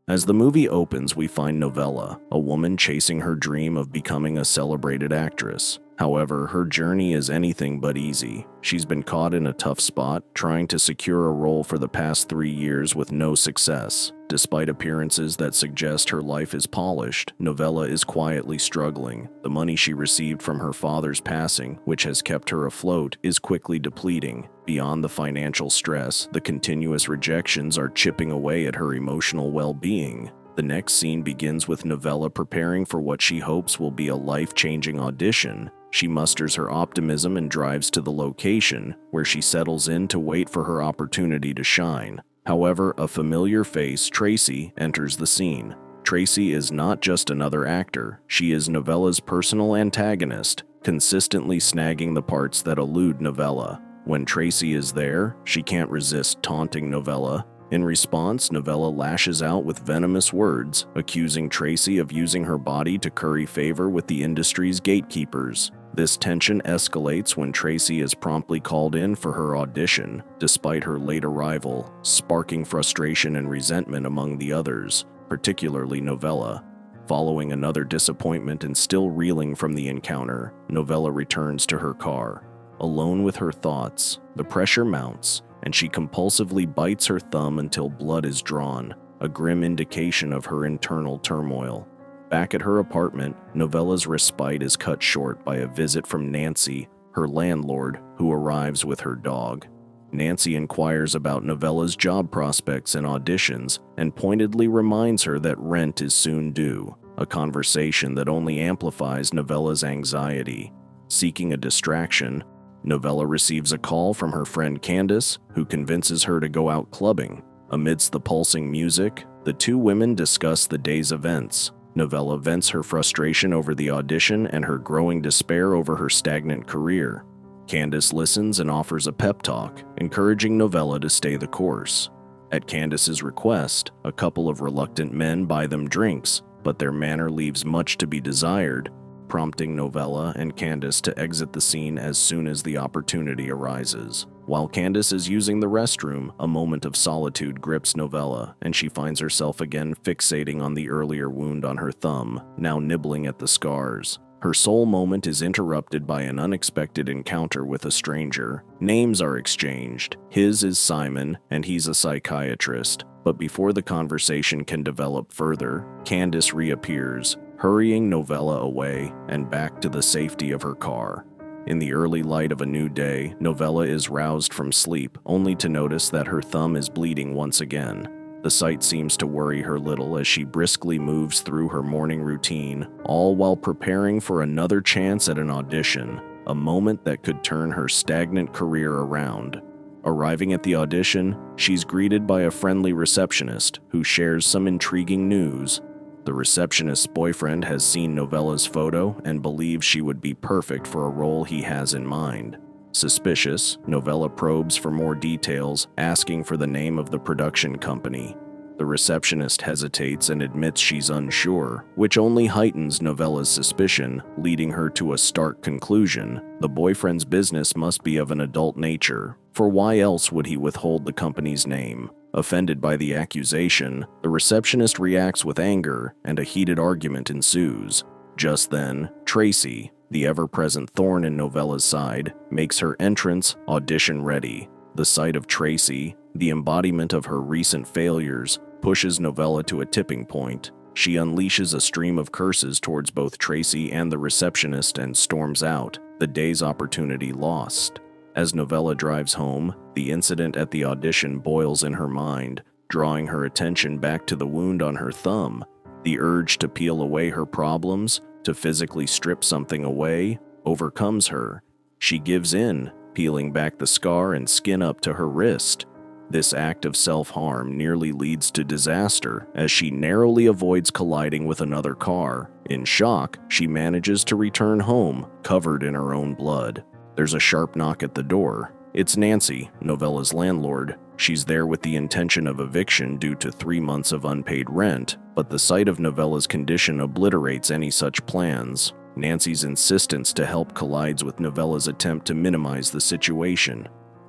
As the movie opens, we find Novella, a woman chasing her dream of becoming a celebrated actress. However, her journey is anything but easy. She's been caught in a tough spot, trying to secure a role for the past 3 years with no success. Despite appearances that suggest her life is polished, Novella is quietly struggling. The money she received from her father's passing, which has kept her afloat, is quickly depleting. Beyond the financial stress, the continuous rejections are chipping away at her emotional well-being. The next scene begins with Novella preparing for what she hopes will be a life-changing audition. She musters her optimism and drives to the location, where she settles in to wait for her opportunity to shine. However, a familiar face, Tracy, enters the scene. Tracy is not just another actor, she is Novella's personal antagonist, consistently snagging the parts that elude Novella. When Tracy is there, she can't resist taunting Novella. In response, Novella lashes out with venomous words, accusing Tracy of using her body to curry favor with the industry's gatekeepers. This tension escalates when Tracy is promptly called in for her audition, despite her late arrival, sparking frustration and resentment among the others, particularly Novella. Following another disappointment and still reeling from the encounter, Novella returns to her car. Alone with her thoughts, the pressure mounts, and she compulsively bites her thumb until blood is drawn, a grim indication of her internal turmoil. Back at her apartment, Novella's respite is cut short by a visit from Nancy, her landlord, who arrives with her dog. Nancy inquires about Novella's job prospects and auditions, and pointedly reminds her that rent is soon due, a conversation that only amplifies Novella's anxiety. Seeking a distraction, Novella receives a call from her friend Candace, who convinces her to go out clubbing. Amidst the pulsing music, the two women discuss the day's events. Novella vents her frustration over the audition and her growing despair over her stagnant career. Candace listens and offers a pep talk, encouraging Novella to stay the course. At Candace's request, a couple of reluctant men buy them drinks, but their manner leaves much to be desired, prompting Novella and Candace to exit the scene as soon as the opportunity arises. While Candace is using the restroom, a moment of solitude grips Novella, and she finds herself again fixating on the earlier wound on her thumb, now nibbling at the scars. Her sole moment is interrupted by an unexpected encounter with a stranger. Names are exchanged. His is Simon, and he's a psychiatrist. But before the conversation can develop further, Candace reappears, hurrying Novella away and back to the safety of her car. In the early light of a new day, Novella is roused from sleep, only to notice that her thumb is bleeding once again. The sight seems to worry her little as she briskly moves through her morning routine, all while preparing for another chance at an audition, a moment that could turn her stagnant career around. Arriving at the audition, she's greeted by a friendly receptionist who shares some intriguing news. The receptionist's boyfriend has seen Novella's photo and believes she would be perfect for a role he has in mind. Suspicious, Novella probes for more details, asking for the name of the production company. The receptionist hesitates and admits she's unsure, which only heightens Novella's suspicion, leading her to a stark conclusion. The boyfriend's business must be of an adult nature, for why else would he withhold the company's name? Offended by the accusation, the receptionist reacts with anger, and a heated argument ensues. Just then, Tracy, the ever-present thorn in Novella's side, makes her entrance audition ready. The sight of Tracy, the embodiment of her recent failures, pushes Novella to a tipping point. She unleashes a stream of curses towards both Tracy and the receptionist and storms out, the day's opportunity lost. As Novella drives home, the incident at the audition boils in her mind, drawing her attention back to the wound on her thumb. The urge to peel away her problems, to physically strip something away, overcomes her. She gives in, peeling back the scar and skin up to her wrist. This act of self-harm nearly leads to disaster as she narrowly avoids colliding with another car. In shock, she manages to return home, covered in her own blood. There's a sharp knock at the door. It's Nancy, Novella's landlord. She's there with the intention of eviction due to 3 months of unpaid rent, but the sight of Novella's condition obliterates any such plans. Nancy's insistence to help collides with Novella's attempt to minimize the situation.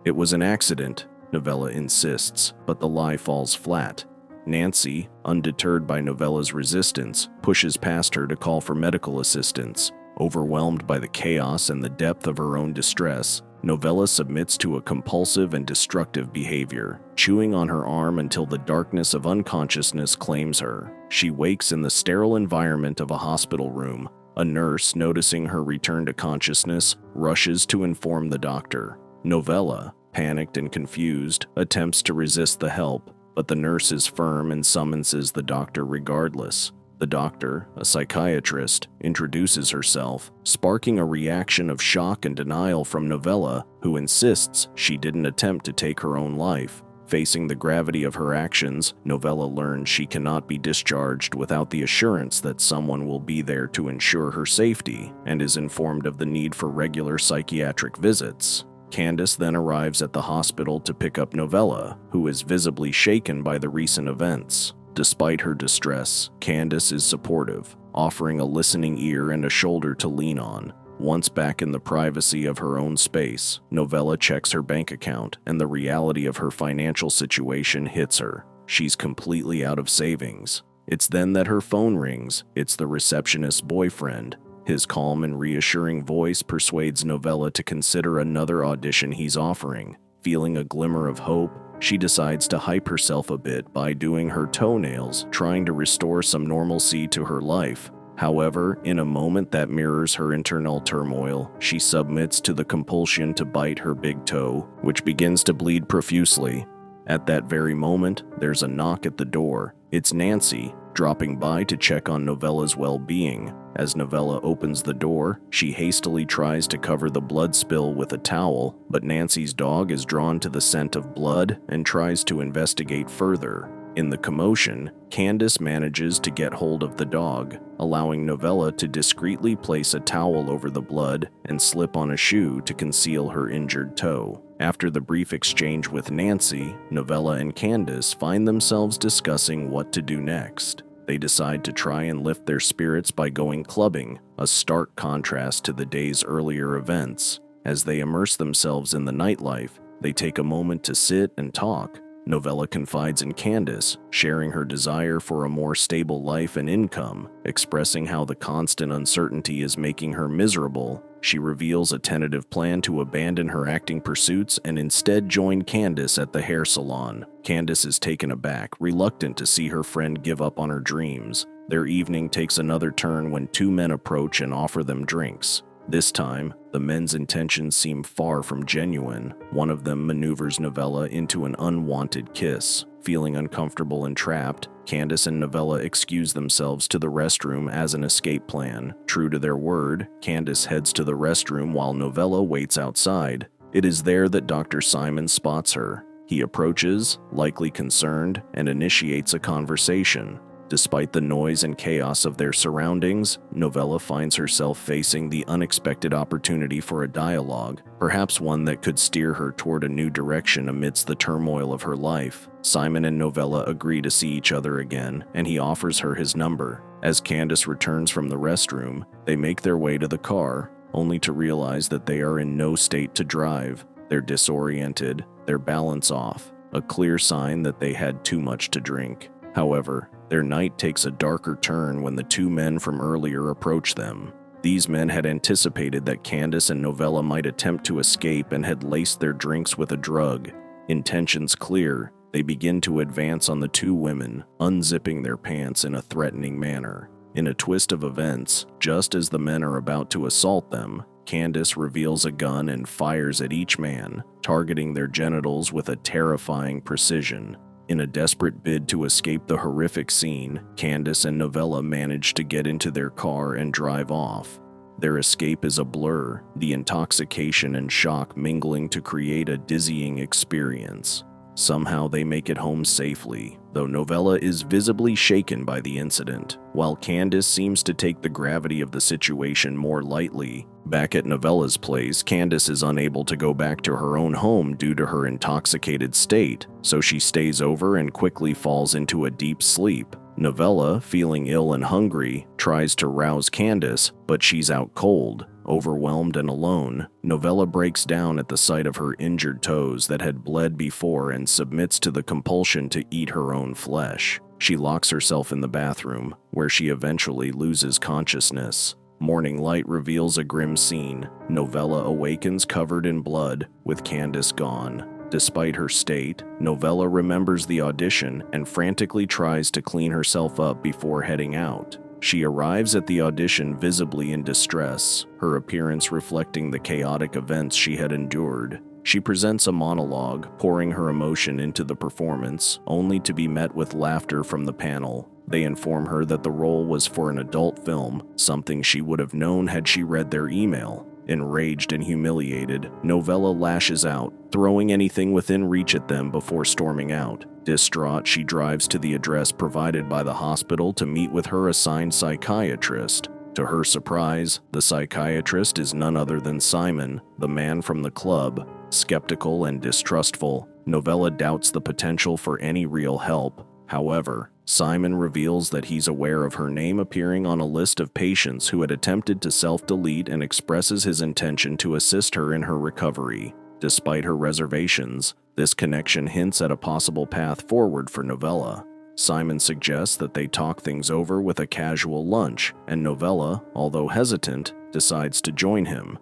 It was an accident, Novella insists, but the lie falls flat. Nancy, undeterred by Novella's resistance, pushes past her to call for medical assistance. Overwhelmed by the chaos and the depth of her own distress, Novella submits to a compulsive and destructive behavior, chewing on her arm until the darkness of unconsciousness claims her. She wakes in the sterile environment of a hospital room. A nurse, noticing her return to consciousness, rushes to inform the doctor. Novella, panicked and confused, attempts to resist the help, but the nurse is firm and summonses the doctor regardless. The doctor, a psychiatrist, introduces herself, sparking a reaction of shock and denial from Novella, who insists she didn't attempt to take her own life. Facing the gravity of her actions, Novella learns she cannot be discharged without the assurance that someone will be there to ensure her safety, and is informed of the need for regular psychiatric visits. Candace then arrives at the hospital to pick up Novella, who is visibly shaken by the recent events. Despite her distress, Candace is supportive, offering a listening ear and a shoulder to lean on. Once back in the privacy of her own space, Novella checks her bank account, and the reality of her financial situation hits her. She's completely out of savings. It's then that her phone rings. It's the receptionist's boyfriend. His calm and reassuring voice persuades Novella to consider another audition he's offering. Feeling a glimmer of hope, she decides to hype herself a bit by doing her toenails, trying to restore some normalcy to her life. However, in a moment that mirrors her internal turmoil, she submits to the compulsion to bite her big toe, which begins to bleed profusely. At that very moment, there's a knock at the door. It's Nancy, dropping by to check on Novella's well-being. As Novella opens the door, she hastily tries to cover the blood spill with a towel, but Nancy's dog is drawn to the scent of blood and tries to investigate further. In the commotion, Candace manages to get hold of the dog, allowing Novella to discreetly place a towel over the blood and slip on a shoe to conceal her injured toe. After the brief exchange with Nancy, Novella and Candace find themselves discussing what to do next. They decide to try and lift their spirits by going clubbing, a stark contrast to the day's earlier events. As they immerse themselves in the nightlife, they take a moment to sit and talk. Novella confides in Candace, sharing her desire for a more stable life and income, expressing how the constant uncertainty is making her miserable. She reveals a tentative plan to abandon her acting pursuits and instead join Candace at the hair salon. Candace is taken aback, reluctant to see her friend give up on her dreams. Their evening takes another turn when two men approach and offer them drinks. This time, the men's intentions seem far from genuine. One of them maneuvers Novella into an unwanted kiss. Feeling uncomfortable and trapped, Candace and Novella excuse themselves to the restroom as an escape plan. True to their word, Candace heads to the restroom while Novella waits outside. It is there that Dr. Simon spots her. He approaches, likely concerned, and initiates a conversation. Despite the noise and chaos of their surroundings, Novella finds herself facing the unexpected opportunity for a dialogue, perhaps one that could steer her toward a new direction amidst the turmoil of her life. Simon and Novella agree to see each other again, and he offers her his number. As Candace returns from the restroom, they make their way to the car, only to realize that they are in no state to drive. They're disoriented, their balance off, a clear sign that they had too much to drink. However, their night takes a darker turn when the two men from earlier approach them. These men had anticipated that Candace and Novella might attempt to escape and had laced their drinks with a drug. Intentions clear, they begin to advance on the two women, unzipping their pants in a threatening manner. In a twist of events, just as the men are about to assault them, Candace reveals a gun and fires at each man, targeting their genitals with a terrifying precision. In a desperate bid to escape the horrific scene, Candace and Novella manage to get into their car and drive off. Their escape is a blur, the intoxication and shock mingling to create a dizzying experience. Somehow they make it home safely, though Novella is visibly shaken by the incident, while Candace seems to take the gravity of the situation more lightly. Back at Novella's place, Candace is unable to go back to her own home due to her intoxicated state, so she stays over and quickly falls into a deep sleep. Novella, feeling ill and hungry, tries to rouse Candace, but she's out cold. Overwhelmed and alone, Novella breaks down at the sight of her injured toes that had bled before and submits to the compulsion to eat her own flesh. She locks herself in the bathroom, where she eventually loses consciousness. Morning light reveals a grim scene. Novella awakens covered in blood, with Candace gone. Despite her state, Novella remembers the audition and frantically tries to clean herself up before heading out. She arrives at the audition visibly in distress, her appearance reflecting the chaotic events she had endured. She presents a monologue, pouring her emotion into the performance, only to be met with laughter from the panel. They inform her that the role was for an adult film, something she would have known had she read their email. Enraged and humiliated, Novella lashes out, throwing anything within reach at them before storming out. Distraught, she drives to the address provided by the hospital to meet with her assigned psychiatrist. To her surprise, the psychiatrist is none other than Simon, the man from the club. Skeptical and distrustful, Novella doubts the potential for any real help. However, Simon reveals that he's aware of her name appearing on a list of patients who had attempted to self-delete and expresses his intention to assist her in her recovery. Despite her reservations, this connection hints at a possible path forward for Novella. Simon suggests that they talk things over with a casual lunch, and Novella, although hesitant, decides to join him.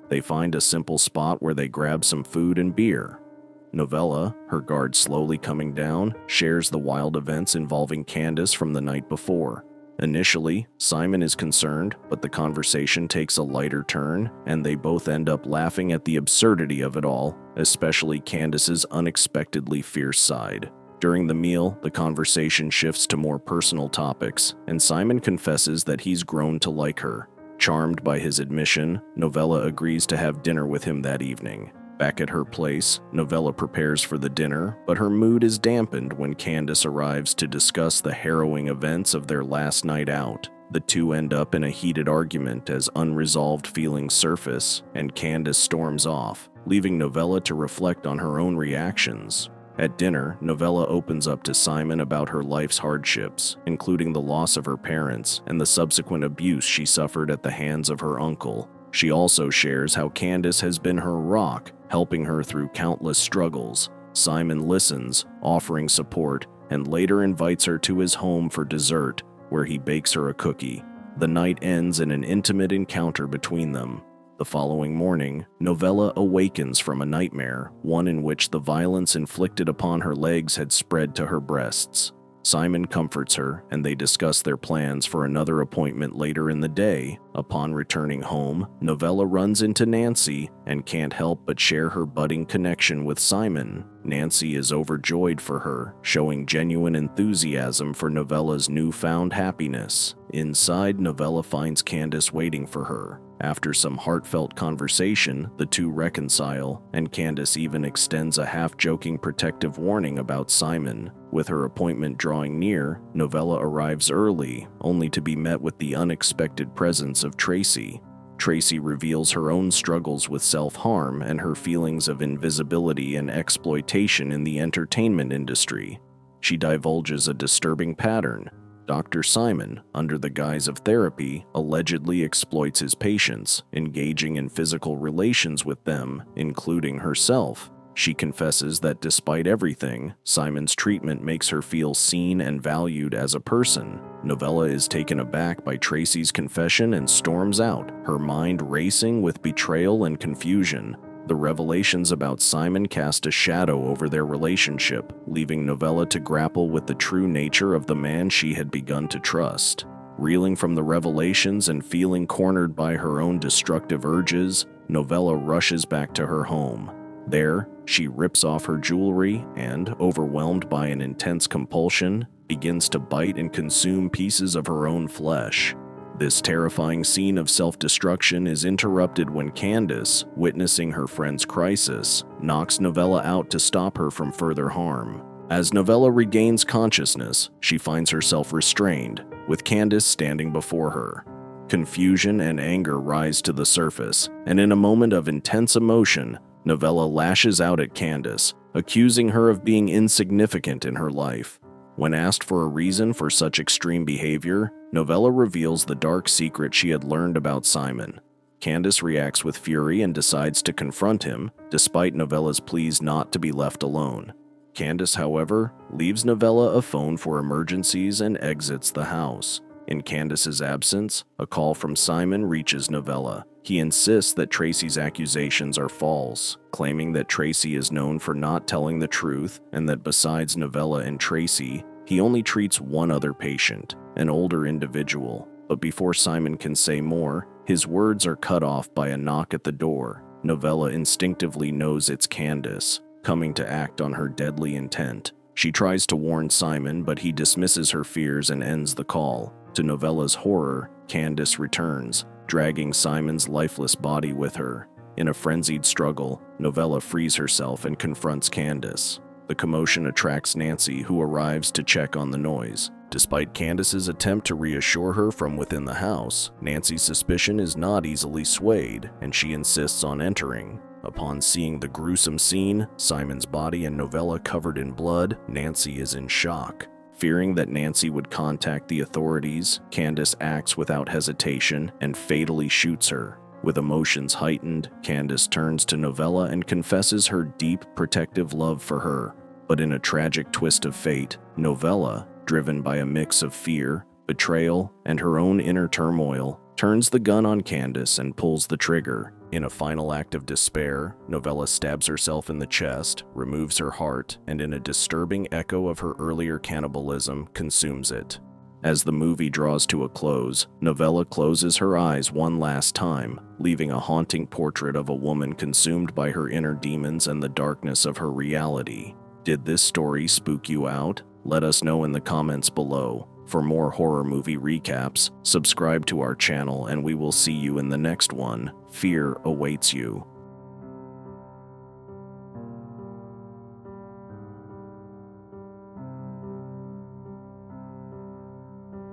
They find a simple spot where they grab some food and beer. Novella, her guard slowly coming down, shares the wild events involving Candace from the night before. Initially, Simon is concerned, but the conversation takes a lighter turn, and they both end up laughing at the absurdity of it all, especially Candace's unexpectedly fierce side. During the meal, the conversation shifts to more personal topics, and Simon confesses that he's grown to like her. Charmed by his admission, Novella agrees to have dinner with him that evening. Back at her place, Novella prepares for the dinner, but her mood is dampened when Candace arrives to discuss the harrowing events of their last night out. The two end up in a heated argument as unresolved feelings surface, and Candace storms off, leaving Novella to reflect on her own reactions. At dinner, Novella opens up to Simon about her life's hardships, including the loss of her parents and the subsequent abuse she suffered at the hands of her uncle. She also shares how Candace has been her rock, helping her through countless struggles. Simon listens, offering support, and later invites her to his home for dessert, where he bakes her a cookie. The night ends in an intimate encounter between them. The following morning, Novella awakens from a nightmare, one in which the violence inflicted upon her legs had spread to her breasts. Simon comforts her, and they discuss their plans for another appointment later in the day. Upon returning home, Novella runs into Nancy and can't help but share her budding connection with Simon. Nancy is overjoyed for her, showing genuine enthusiasm for Novella's newfound happiness. Inside, Novella finds Candace waiting for her. After some heartfelt conversation, the two reconcile, and Candace even extends a half-joking protective warning about Simon. With her appointment drawing near, Novella arrives early, only to be met with the unexpected presence of Tracy. Tracy reveals her own struggles with self-harm and her feelings of invisibility and exploitation in the entertainment industry. She divulges a disturbing pattern. Dr. Simon, under the guise of therapy, allegedly exploits his patients, engaging in physical relations with them, including herself. She confesses that despite everything, Simon's treatment makes her feel seen and valued as a person. Novella is taken aback by Tracy's confession and storms out, her mind racing with betrayal and confusion. The revelations about Simon cast a shadow over their relationship, leaving Novella to grapple with the true nature of the man she had begun to trust. Reeling from the revelations and feeling cornered by her own destructive urges, Novella rushes back to her home. There, she rips off her jewelry and, overwhelmed by an intense compulsion, begins to bite and consume pieces of her own flesh. This terrifying scene of self-destruction is interrupted when Candace, witnessing her friend's crisis, knocks Novella out to stop her from further harm. As Novella regains consciousness, she finds herself restrained, with Candace standing before her. Confusion and anger rise to the surface, and in a moment of intense emotion, Novella lashes out at Candace, accusing her of being insignificant in her life. When asked for a reason for such extreme behavior, Novella reveals the dark secret she had learned about Simon. Candace reacts with fury and decides to confront him, despite Novella's pleas not to be left alone. Candace, however, leaves Novella a phone for emergencies and exits the house. In Candace's absence, a call from Simon reaches Novella. He insists that Tracy's accusations are false, claiming that Tracy is known for not telling the truth and that besides Novella and Tracy, he only treats one other patient, an older individual. But before Simon can say more, his words are cut off by a knock at the door. Novella instinctively knows it's Candace, coming to act on her deadly intent. She tries to warn Simon, but he dismisses her fears and ends the call. To Novella's horror, Candace returns, dragging Simon's lifeless body with her. In a frenzied struggle, Novella frees herself and confronts Candace. The commotion attracts Nancy, who arrives to check on the noise. Despite Candace's attempt to reassure her from within the house, Nancy's suspicion is not easily swayed, and she insists on entering. Upon seeing the gruesome scene, Simon's body and Novella covered in blood, Nancy is in shock. Fearing that Nancy would contact the authorities, Candace acts without hesitation and fatally shoots her. With emotions heightened, Candace turns to Novella and confesses her deep, protective love for her. But in a tragic twist of fate, Novella, driven by a mix of fear, betrayal, and her own inner turmoil, turns the gun on Candace and pulls the trigger. In a final act of despair, Novella stabs herself in the chest, removes her heart, and in a disturbing echo of her earlier cannibalism, consumes it. As the movie draws to a close, Novella closes her eyes one last time, leaving a haunting portrait of a woman consumed by her inner demons and the darkness of her reality. Did this story spook you out? Let us know in the comments below. For more horror movie recaps, subscribe to our channel and we will see you in the next one. Fear awaits you.